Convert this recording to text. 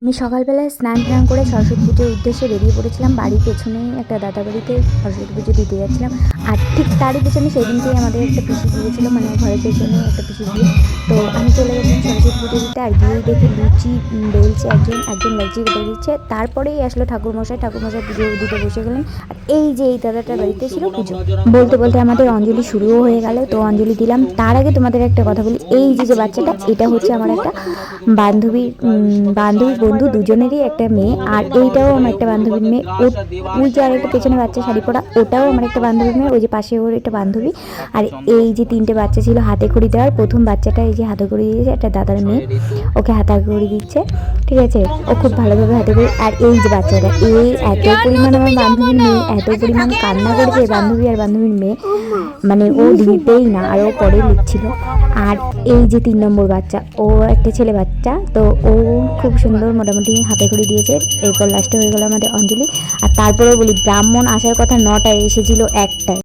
আমি সকালবেলায় স্নান করে সরস্বতী পুজোর উদ্দেশ্যে বেরিয়ে পড়েছিলাম। বাড়ির পেছনেই একটা দাদা বাড়িতে সরস্বতী পুজো দিতে যাচ্ছিলাম। আর ঠিক তারই পেছনে সেদিনকেই আমাদের একটা পিসি বিয়ে ছিল, মানে ঘরের পেছনে একটা পিসি বিয়ে। তো আমি চলে গেছিলাম সরস্বতী পুজো দিতে, আর গিয়েই দেখি লুচি বেলছে একজন লুচি কেটে দিচ্ছে। তারপরেই আসলো ঠাকুরমশাই পুজো দিতে বসে গেলেন। আর এই যে এই দাদাটার বাড়িতে ছিল পুজো। বলতে বলতে আমাদের অঞ্জলি শুরুও হয়ে গেল। তো অঞ্জলি দিলাম, তার আগে তোমাদের একটা কথা বলি। এই যে বাচ্চাটা, এটা হচ্ছে আমার একটা বান্ধবীর বন্ধু দুজনেরই একটা মেয়ে। আর এইটাও আমার একটা বান্ধবীর মেয়ে। ওই যে আর একটা পেছনে বাচ্চা শাড়ি পরা, ওটাও আমার একটা বান্ধবীর মেয়ে। ওই যে পাশে ওর একটা বান্ধবী। আর এই যে তিনটে বাচ্চা ছিল হাতে খড়ি দেওয়ার, প্রথম বাচ্চাটা এই যে হাতে খড়ি দিয়েছে, একটা দাদার মেয়ে ওকে হাতে খড়ি দিচ্ছে, ঠিক আছে। ও খুব ভালোভাবে হাতে খড়ি। আর এই যে বাচ্চাটা, এই এত পরিমাণ আমার বান্ধবীর মেয়ে এত পরিমাণ কান্না করেছে, বান্ধবী আর বান্ধবীর মেয়ে, মানে ও দিতেই না, আর ও পরে লিখছিল। আর এই যে 3 নম্বর বাচ্চা, ও একটা ছেলে বাচ্চা। তো ও খুব সুন্দর মোটামুটি হাতে খড়ি দিয়েছে। এরপর লাস্টে হয়ে গেল আমাদের অঞ্জলি। আর তারপরেও বলি, ব্রাহ্মণ আসার কথা 9টায়, এসেছিল 1টায়।